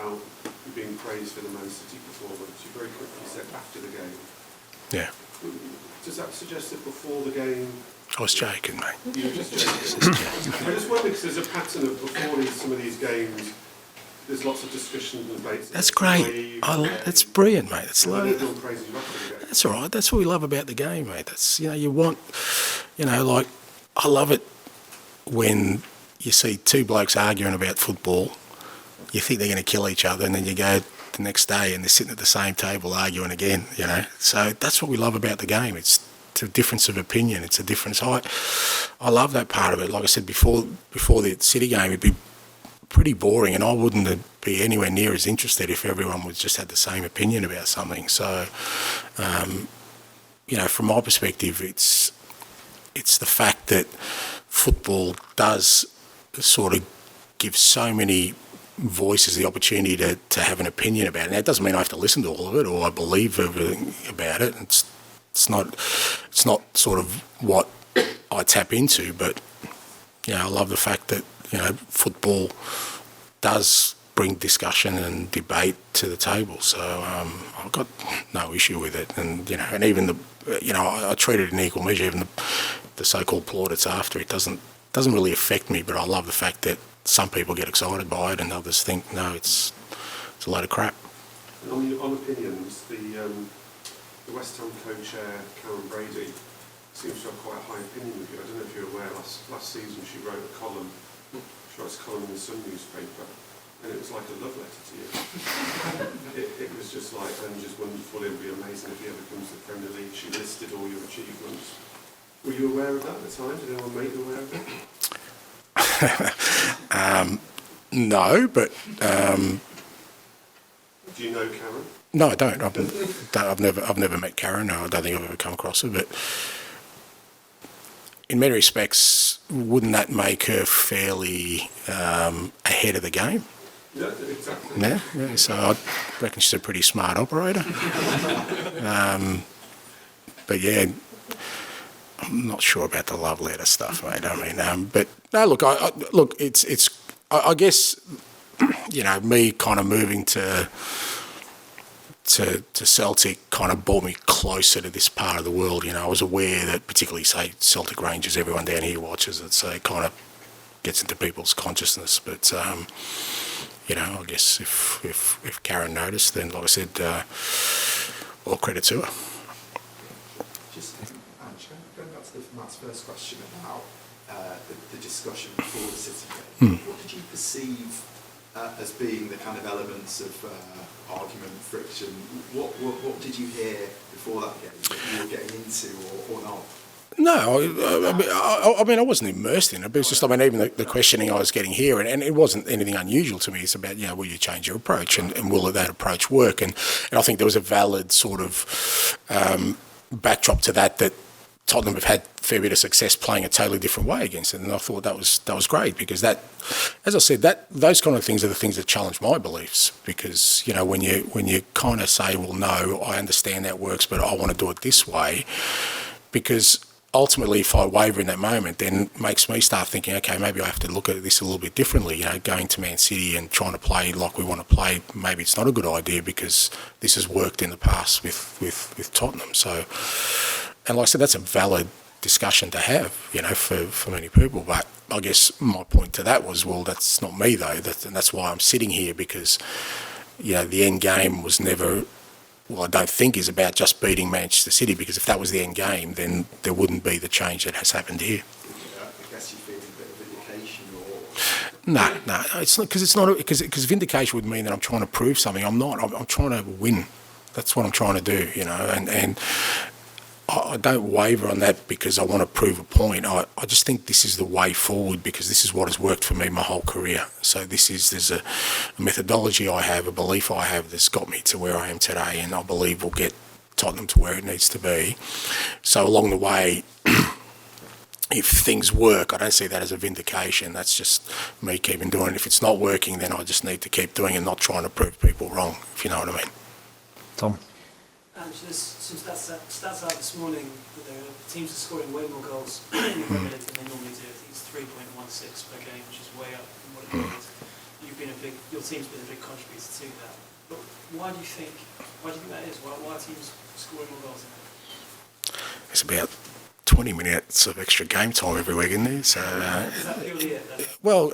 about you being praised for the Man City performance. You very quickly said after the game. Yeah. Does that suggest that before the game... I was joking, mate. You were just joking. I just wonder, because there's a pattern of before some of these games, there's lots of discussion and debates. That's great. That's brilliant, mate. That's all right. That's what we love about the game, mate. That's, you want, like, I love it when you see two blokes arguing about football. You think they're going to kill each other, and then you go the next day and they're sitting at the same table arguing again, So that's what we love about the game. It's a difference of opinion. It's a difference. I love that part of it. Like I said before the City game, it'd be pretty boring, and I wouldn't be anywhere near as interested if everyone was just had the same opinion about something. So, from my perspective, it's the fact that football does sort of give so many voices the opportunity to have an opinion about it. Now, it doesn't mean I have to listen to all of it or I believe everything about it. It's not sort of what I tap into, but I love the fact that football does bring discussion and debate to the table. So I've got no issue with it, and and even I treat it in equal measure. Even the so-called plaudits after it doesn't really affect me, but I love the fact that some people get excited by it and others think no, it's a load of crap. And on opinions, the West Ham co-chair Karen Brady seems to have quite a high opinion of you. I don't know if you're aware. Last season she wrote a column. She writes a column in the Sun newspaper, and it was like a love letter to you. it was just like, Ange's wonderful. It would be amazing if he ever comes to the Premier League. She listed all your achievements. Were you aware of that at the time? Did anyone make you aware of it? No, but do you know Karen? No, I don't. I've never met Karen. No, I don't think I've ever come across her. But in many respects, wouldn't that make her fairly ahead of the game? Yeah, exactly. Yeah. So I reckon she's a pretty smart operator. But yeah, I'm not sure about the love letter stuff, mate. But no, look, I guess, me kind of moving to Celtic kind of brought me closer to this part of the world. I was aware that particularly, say, Celtic Rangers, everyone down here watches it, so it kind of gets into people's consciousness. But, I guess if Karen noticed, then, like I said, all credit to her. Just going back to Matt's first question about the discussion before the City game, what did you perceive as being the kind of elements of argument, friction? What did you hear before that game that you were getting into or not? No, I wasn't immersed in it, but it's just, even the questioning I was getting here, and it wasn't anything unusual to me. It's about, will you change your approach, and will that approach work? And I think there was a valid sort of backdrop to that Tottenham have had a fair bit of success playing a totally different way against it, and I thought that was great, because that, as I said, those kind of things are the things that challenge my beliefs. Because when you kind of say, well, no, I understand that works, but I want to do it this way, because ultimately, if I waver in that moment, then it makes me start thinking, okay, maybe I have to look at this a little bit differently. Going to Man City and trying to play like we want to play, maybe it's not a good idea, because this has worked in the past with Tottenham. So, and like I said, that's a valid discussion to have, for many people. But I guess my point to that was, well, that's not me though, and that's why I'm sitting here, because the end game was never. Well, I don't think is about just beating Manchester City, because if that was the end game, then there wouldn't be the change that has happened here. I guess you feel a bit of vindication, or no, it's not because vindication would mean that I'm trying to prove something. I'm not. I'm trying to win. That's what I'm trying to do, and I don't waver on that because I want to prove a point. I just think this is the way forward, because this is what has worked for me my whole career. So there's a methodology I have, a belief I have that's got me to where I am today, and I believe will get Tottenham to where it needs to be. So along the way, if things work, I don't see that as a vindication. That's just me keeping doing it. If it's not working, then I just need to keep doing it, and not trying to prove people wrong, if you know what I mean. Tom? So there's some stats out this morning that the teams are scoring way more goals in the Premier League than they normally do. I think it's 3.16 per game, which is way up from what it was. your team's been a big contributor to that. But why do you think that is? Why are teams scoring more goals than that? It's about 20 minutes of extra game time every week in there. So, is that purely it then? well,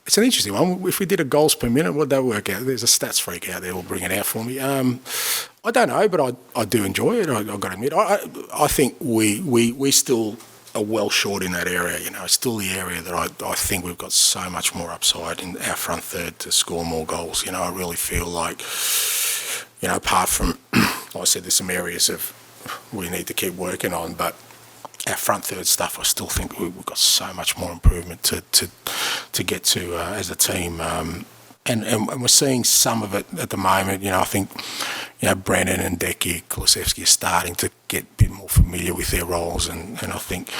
it's an interesting one. If we did a goals per minute, would that work out? There's a stats freak out there will bring it out for me. I don't know, but I do enjoy it. I've got to admit. I think we still are well short in that area. You know, it's still the area that I think we've got so much more upside in our front third to score more goals. You know, I really feel like, you know, apart from, like I said, there's some areas of we need to keep working on, but our front third stuff, I still think we've got so much more improvement to get to as a team. And we're seeing some of it at the moment. You know, I think, you know, Brennan and Decky, Kulusevski are starting to get a bit more familiar with their roles, and I think,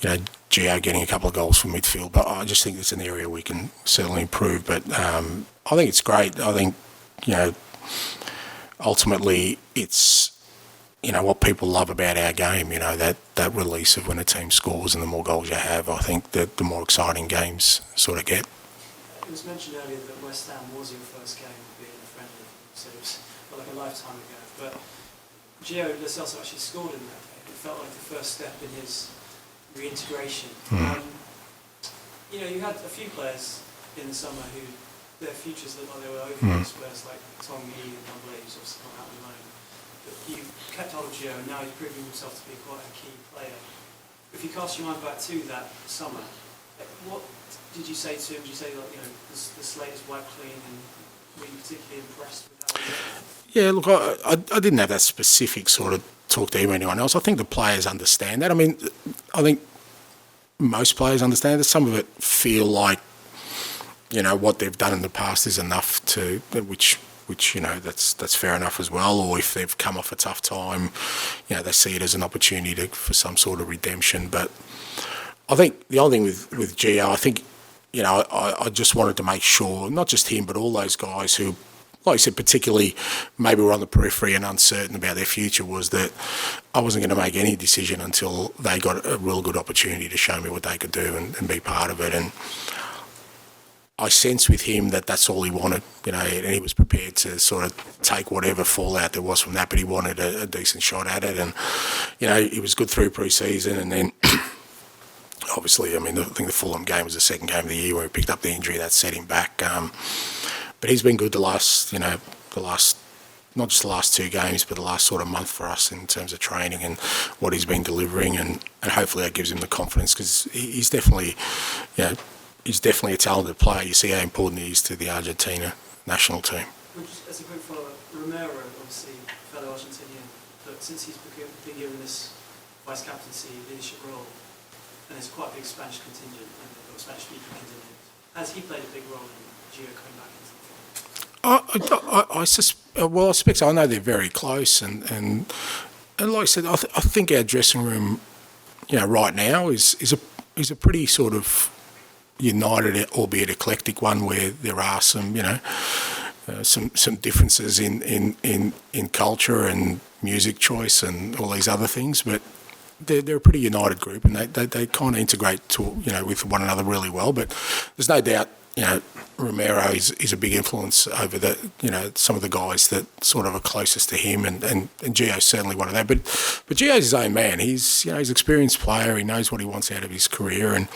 you know, Gio getting a couple of goals from midfield. But I just think it's an area we can certainly improve. But I think it's great. I think, you know, ultimately it's, you know, what people love about our game, you know, that release of when a team scores and the more goals you have, I think that the more exciting games sort of get. It was mentioned earlier that West Ham was your first game being a friendly, so it was like a lifetime ago. But Gio Lo Celso actually scored in that game. It felt like the first step in his reintegration. You know, you had a few players in the summer who their futures looked like they were over at Spurs, like Tom Yee and Don Blaze, obviously not out on loan. But you kept hold of Gio, and now he's proving himself to be quite a key player. If you cast your mind back to that summer, what did you say to him? Did you say, like, you know, the slate is wiped clean, and were you particularly impressed with how he did? Yeah, look, I didn't have that specific sort of talk to him or anyone else. I think the players understand that. I mean, I think most players understand that. Some of it feel like, you know, what they've done in the past is enough to, which you know, that's fair enough as well. Or if they've come off a tough time, you know, they see it as an opportunity for some sort of redemption. But I think the only thing with Gio, I think, you know, I just wanted to make sure, not just him, but all those guys who, like I said, particularly maybe were on the periphery and uncertain about their future, was that I wasn't going to make any decision until they got a real good opportunity to show me what they could do and be part of it. And I sensed with him that that's all he wanted, you know, and he was prepared to sort of take whatever fallout there was from that, but he wanted a decent shot at it. And, you know, he was good through pre-season, and then obviously, I mean, I think the Fulham game was the second game of the year where he picked up the injury that set him back. But he's been good not just the last two games, but the last sort of month for us in terms of training and what he's been delivering, and hopefully that gives him the confidence, because he's definitely, you know, he's definitely a talented player. You see how important he is to the Argentina national team. Just as a quick follow-up, Romero, obviously fellow Argentinian, but since he's been given this vice captaincy leadership role, and there's quite a big Spanish contingent, and Spanish speaking contingent, has he played a big role in Gio coming back into the fold? I suspect so. I know they're very close, and like I said, I think our dressing room, you know, right now is a pretty sort of united, albeit eclectic one, where there are some, you know, some differences in culture and music choice and all these other things, but they're a pretty united group, and they kind of integrate with one another really well. But there's no doubt, you know, Romero is a big influence over some of the guys that sort of are closest to him, and Gio's certainly one of them. But Gio's his own man. He's an experienced player. He knows what he wants out of his career, and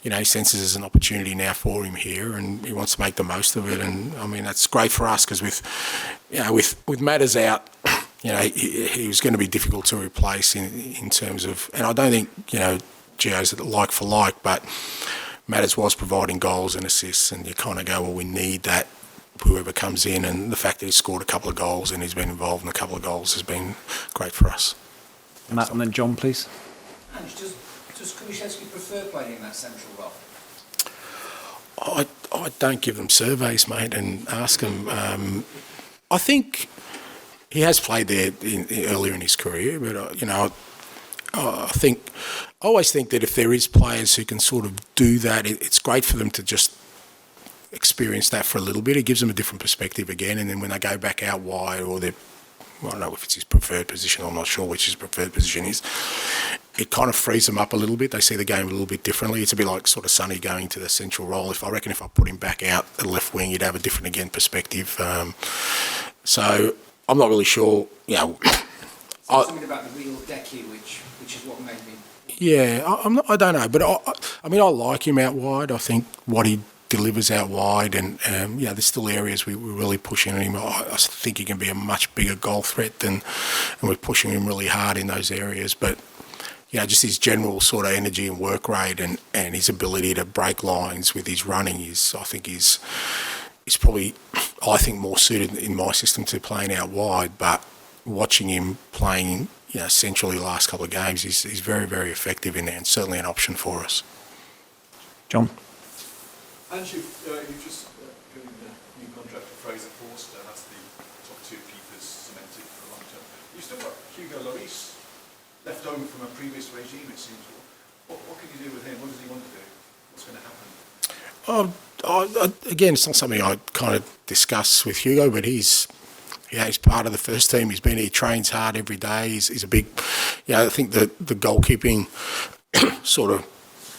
he senses there's an opportunity now for him here, and he wants to make the most of it. And I mean, that's great for us, because with Matters out, he was going to be difficult to replace in terms of, and I don't think Gio's like for like, but Matters was providing goals and assists, and you kind of go, well, we need that, whoever comes in, and the fact that he's scored a couple of goals and he's been involved in a couple of goals has been great for us. Matt, and then John, please. Ange, does Kulusevski prefer playing in that central role? I don't give them surveys, mate, and ask them. I think he has played there earlier in his career, but I always think that if there is players who can sort of do that, it's great for them to just experience that for a little bit. It gives them a different perspective again, and then when they go back out wide, or I don't know if it's his preferred position, I'm not sure which his preferred position is, it kind of frees them up a little bit. They see the game a little bit differently. It's a bit like sort of Sonny going to the central role. I reckon if I put him back out at left wing, he'd have a different, again, perspective. So I'm not really sure, you know. Something about the real Decky, which is what made me... Yeah, I don't know. But, I mean, I like him out wide. I think what he delivers out wide, and yeah, there's still areas we're really pushing him. I think he can be a much bigger goal threat and we're pushing him really hard in those areas. But just his general sort of energy and work rate and his ability to break lines with his running I think is probably, I think, more suited in my system to playing out wide. But watching him playing, centrally the last couple of games, he's very, very effective in there and certainly an option for us. John? And you've just given a new contract for Fraser Forster. That's the top two keepers cemented for a long term. You've still got Hugo Lloris left over from a previous regime, it seems. What can you do with him? What does he want to do? What's going to happen? Again, it's not something I kind of discuss with Hugo, but he's part of the first team. He trains hard every day. He's a big, I think the goalkeeping sort of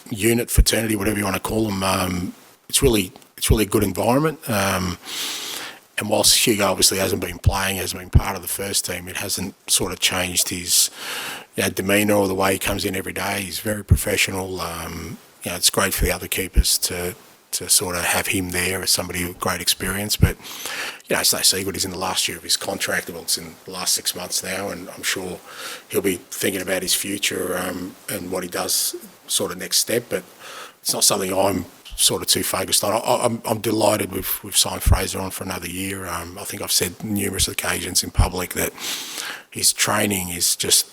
unit, fraternity, whatever you want to call them, it's really a good environment. And whilst Hugo obviously hasn't been part of the first team, it hasn't sort of changed his demeanour or the way he comes in every day. He's very professional. It's great for the other keepers to sort of have him there as somebody with great experience. But, it's no secret he's in the last year of his contract. Well, it's in the last 6 months now, and I'm sure he'll be thinking about his future and what he does sort of next step. But it's not something I'm sort of too focused on. I'm delighted we've signed Fraser on for another year. I think I've said numerous occasions in public that his training is just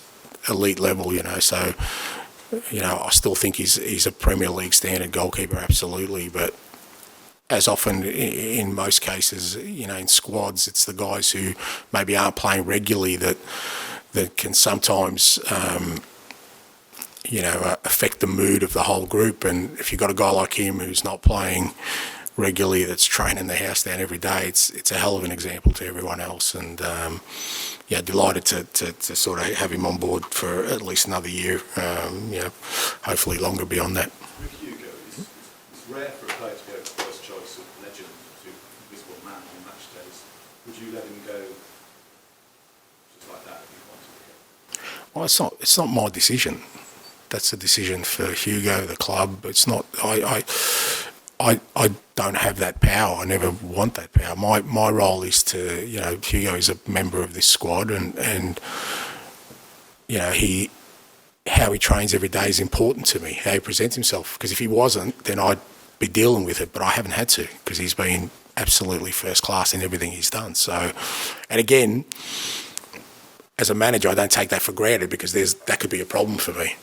elite level, so... I still think he's a Premier League standard goalkeeper, absolutely. But as often in most cases, in squads, it's the guys who maybe aren't playing regularly that can sometimes, affect the mood of the whole group. And if you've got a guy like him who's not playing regularly, that's training the house down every day, it's a hell of an example to everyone else. And delighted to sort of have him on board for at least another year, hopefully longer beyond that. With Hugo, it's rare for a player to go first choice of legend to invisible man on match days. Would you let him go just like that if you wanted to go? Well, it's not my decision. That's a decision for Hugo, the club. It's not. I don't have that power. I never want that power. My role is to, Hugo is a member of this squad, and how he trains every day is important to me. How he presents himself, because if he wasn't, then I'd be dealing with it. But I haven't had to, because he's been absolutely first class in everything he's done. So, and again, as a manager, I don't take that for granted, because that could be a problem for me.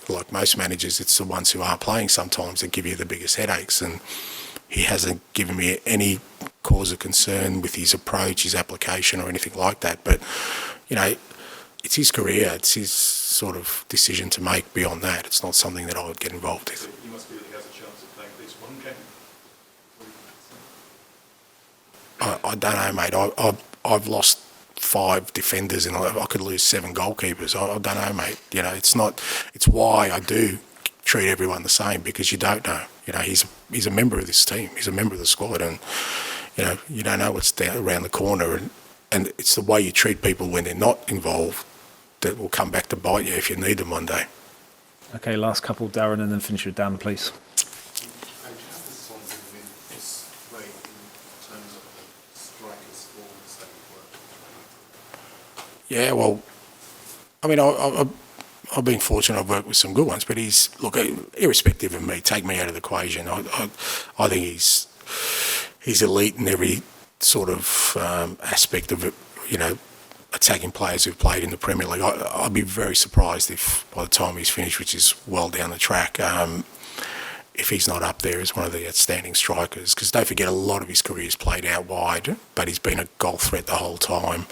Like most managers, it's the ones who aren't playing sometimes that give you the biggest headaches. And he hasn't given me any cause of concern with his approach, his application, or anything like that. But, it's his career. It's his sort of decision to make beyond that. It's not something that I would get involved with. He must feel he has a chance of playing at least one game. I don't know, mate. I've lost 5 defenders and I could lose 7 goalkeepers. I don't know, mate. It's why I do treat everyone the same, because you don't know. He's a member of this team. He's a member of the squad, and you don't know what's down around the corner, and it's the way you treat people when they're not involved that will come back to bite you if you need them one day. Okay, last couple, Darren, and then finish with Dan, please. Yeah, well, I mean, I've been fortunate. I've worked with some good ones, but look, irrespective of me, take me out of the equation. I think he's elite in every sort of aspect of it. Attacking players who've played in the Premier League. I'd be very surprised if by the time he's finished, which is well down the track, if he's not up there as one of the outstanding strikers. Because don't forget, a lot of his career's played out wide, but he's been a goal threat the whole time.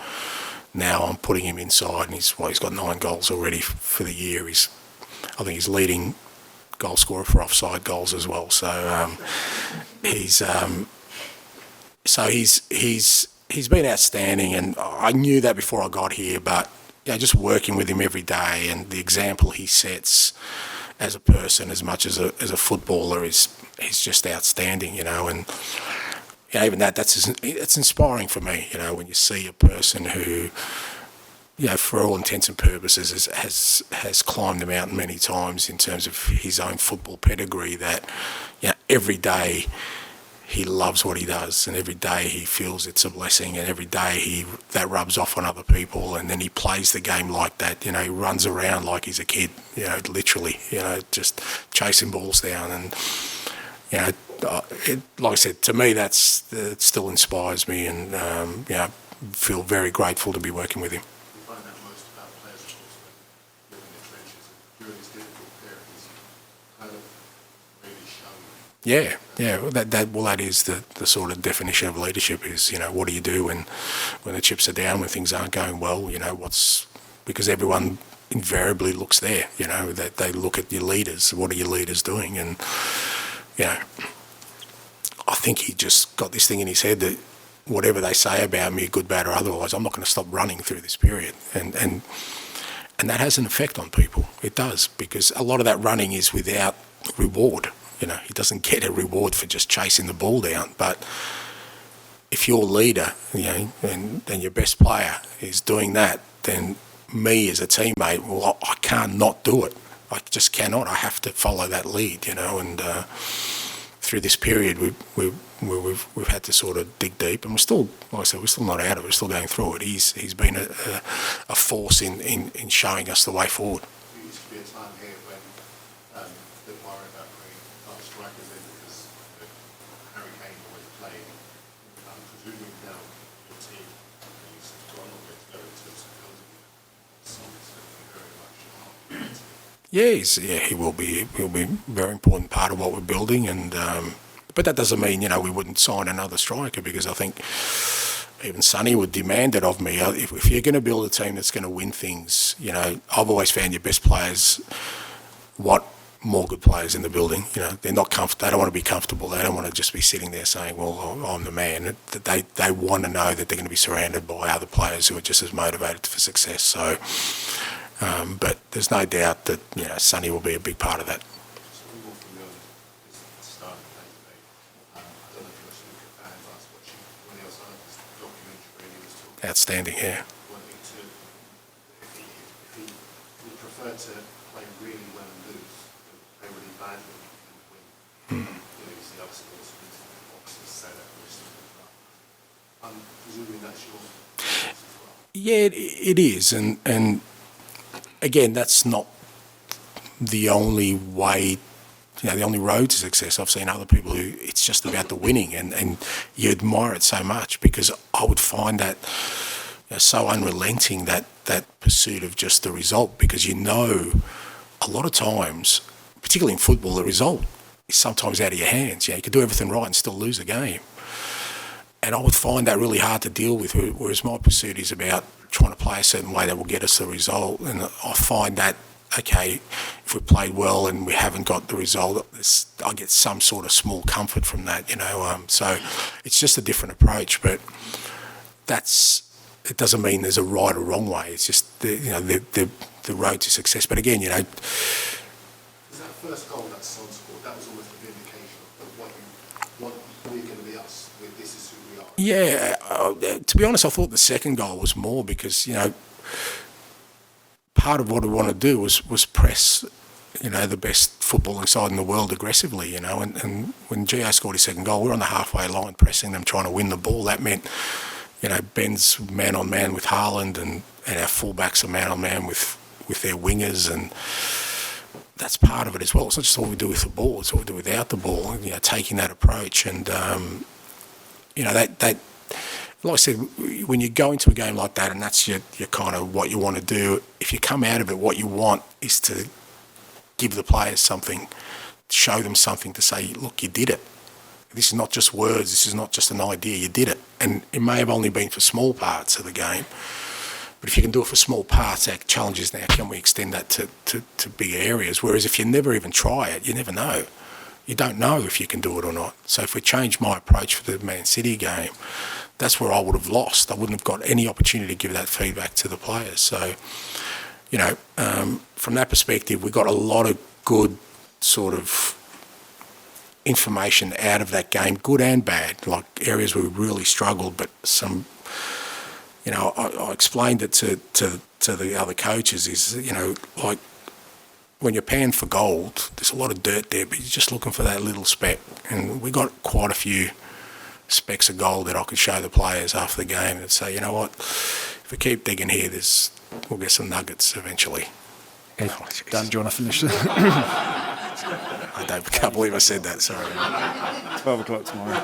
Now I'm putting him inside, and he's got 9 goals already for the year. I think he's leading goal scorer for offside goals as well. So he's been outstanding, and I knew that before I got here. But just working with him every day, and the example he sets as a person, as much as a footballer, is just outstanding. And even it's inspiring for me. When you see a person who, for all intents and purposes, has climbed the mountain many times in terms of his own football pedigree. That every day he loves what he does, and every day he feels it's a blessing, and every day that rubs off on other people, and then he plays the game like that. He runs around like he's a kid, literally, just chasing balls down, and like I said, to me it still inspires me, and feel very grateful to be working with him. We find that most about players, of course, when living in the trenches and during this difficult period, he's kind of really shown. That is the sort of definition of leadership is, what do you do when the chips are down, when things aren't going well, because everyone invariably looks there, that they look at your leaders, what are your leaders doing? And, I think he just got this thing in his head that whatever they say about me, good, bad or otherwise, I'm not going to stop running through this period. And that has an effect on people. It does, because a lot of that running is without reward. He doesn't get a reward for just chasing the ball down. But if your leader, and your best player is doing that, then me as a teammate, well, I can't not do it. I just cannot. I have to follow that lead, and through this period we've had to sort of dig deep, and we're still, like I said, we're still not out of it. We're still going through it. He's been a force in showing us the way forward. There used to be a time here when they were worried about bringing other strikers in because Harry Kane always playing. I'm presuming now your team is gone on with very tips and goals. Something's very much. He will be. He'll be a very important part of what we're building, and but that doesn't mean we wouldn't sign another striker, because I think even Sonny would demand it of me. If you're going to build a team that's going to win things, I've always found your best players want more good players in the building. They're not comfortable. They don't want to be comfortable. They don't want to just be sitting there saying, "Well, I'm the man." They want to know that they're going to be surrounded by other players who are just as motivated for success. So. But there's no doubt that Sonny will be a big part of that. Outstanding, yeah. If he would prefer to play really well and lose, than play really badly and win. He's the other sports boxers say that. I'm presuming that's your as well. Yeah, it is, and again, that's not the only way, the only road to success. I've seen other people who it's just about the winning, and you admire it so much, because I would find that so unrelenting, that pursuit of just the result, because a lot of times, particularly in football, the result is sometimes out of your hands. You could do everything right and still lose a game. And I would find that really hard to deal with, whereas my pursuit is about trying to play a certain way that will get us the result. And I find that, okay, if we played well and we haven't got the result, I get some sort of small comfort from that, So it's just a different approach, but it doesn't mean there's a right or wrong way. It's just the road to success. But again, Is that first goal that Son scored, that was almost a vindication of what we're going to be us. This is who we are. Yeah, to be honest, I thought the second goal was more because, part of what we want to do was press, the best footballing side in the world aggressively, and when Gio scored his second goal, we were on the halfway line pressing them, trying to win the ball. That meant, Ben's man-on-man with Haaland, and our fullbacks are man-on-man with their wingers, and that's part of it as well. It's not just what we do with the ball, it's what we do without the ball, taking that approach. And, that like I said, when you go into a game like that and that's your kind of what you want to do, if you come out of it, what you want is to give the players something, show them something to say, look, you did it. This is not just words, this is not just an idea, you did it. And it may have only been for small parts of the game, but if you can do it for small parts, our challenge is now, can we extend that to bigger areas? Whereas if you never even try it, you never know. You don't know if you can do it or not. So if we change my approach for the Man City game, that's where I would have lost. I wouldn't have got any opportunity to give that feedback to the players. So, you know, from that perspective, we got a lot of good sort of information out of that game, good and bad, like areas where we really struggled, but some, you know, I explained it to the other coaches is, you know, like when you're paying for gold, there's a lot of dirt there, but you're just looking for that little speck. And we got quite a few specks of gold that I could show the players after the game and say, you know what, if we keep digging here, we'll get some nuggets eventually. Okay. Oh, Jesus. Dan, do you want to finish? I can't believe I said that, sorry. 12 o'clock tomorrow.